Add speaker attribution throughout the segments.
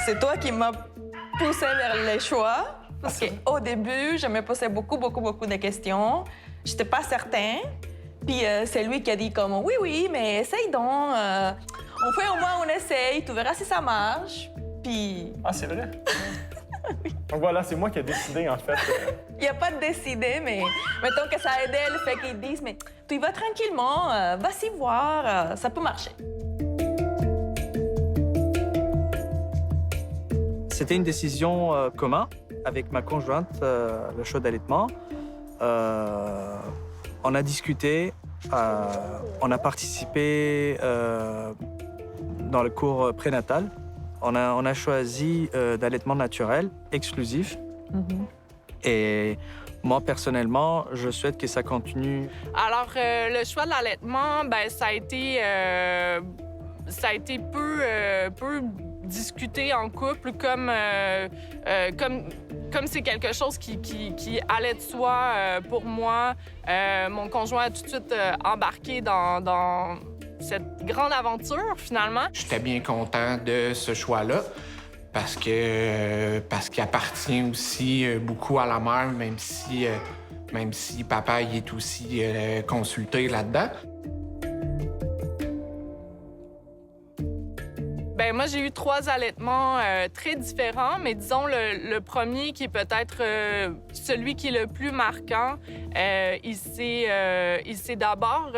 Speaker 1: C'est toi qui m'as poussé vers les choix. Parce qu'au début, je me posais beaucoup de questions. J'étais pas certain. Puis c'est lui qui a dit comme oui, oui, mais essaye donc. On fait au moins un essai, tu verras si ça marche. Puis.
Speaker 2: Ah, c'est vrai? Oui. Donc voilà, c'est moi qui ai décidé, en fait.
Speaker 1: Il n'y a pas de décider, mais mettons que ça a aidé le fait qu'ils disent mais tu y vas tranquillement, vas-y voir, ça peut marcher.
Speaker 3: C'était une décision commune avec ma conjointe, le choix d'allaitement. On a discuté, on a participé dans le cours prénatal. On a choisi d'allaitement naturel, exclusif. Et moi, personnellement, je souhaite que ça continue.
Speaker 4: Alors, le choix de l'allaitement, ben, ça a été peu discuté en couple, comme c'est quelque chose qui allait de soi pour moi. Mon conjoint a tout de suite embarqué dans cette grande aventure, finalement.
Speaker 5: J'étais bien content de ce choix-là parce qu'il appartient aussi beaucoup à la mère, même si papa y est aussi consulté là-dedans.
Speaker 4: Ben moi, j'ai eu 3 allaitements très différents, mais disons le premier qui est peut-être celui qui est le plus marquant, il s'est d'abord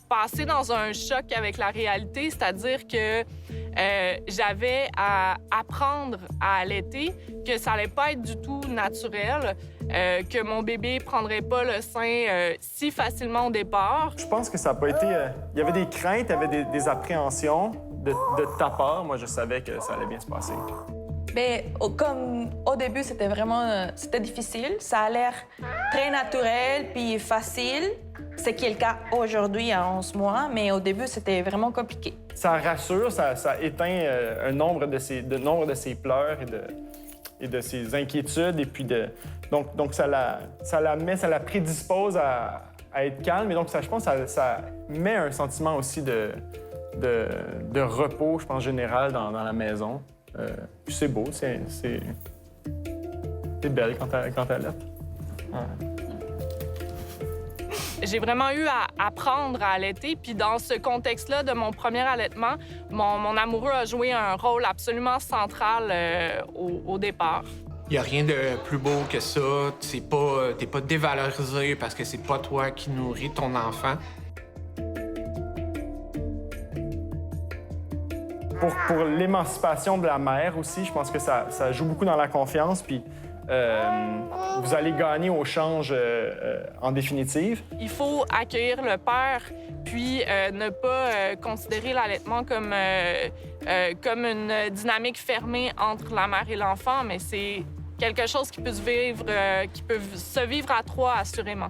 Speaker 4: passé dans un choc avec la réalité, c'est-à-dire que j'avais à apprendre à allaiter, que ça allait pas être du tout naturel, que mon bébé prendrait pas le sein si facilement au départ.
Speaker 2: Je pense que ça n'a pas été... Il y avait des craintes, il y avait des appréhensions de ta part. Moi, je savais que ça allait bien se passer.
Speaker 1: Mais comme au début, c'était vraiment c'était difficile. Ça a l'air très naturel puis facile. C'est qui est le cas aujourd'hui à 11 mois, mais au début, c'était vraiment compliqué.
Speaker 2: Ça rassure, ça éteint un nombre de ses pleurs et de ses inquiétudes. Et puis donc ça la prédispose à être calme. Et donc, je pense que ça met un sentiment aussi de repos, je pense, général dans la maison. Puis c'est beau, c'est belle quand elle allait. Ouais.
Speaker 4: J'ai vraiment eu à apprendre à allaiter. Puis dans ce contexte-là de mon premier allaitement, mon amoureux a joué un rôle absolument central au départ.
Speaker 5: Il n'y a rien de plus beau que ça. T'es pas dévalorisé parce que c'est pas toi qui nourris ton enfant.
Speaker 2: Pour l'émancipation de la mère aussi, je pense que ça joue beaucoup dans la confiance. Puis vous allez gagner au change en définitive.
Speaker 4: Il faut accueillir le père, puis ne pas considérer l'allaitement comme une dynamique fermée entre la mère et l'enfant, mais c'est quelque chose qui peut se vivre à 3, assurément.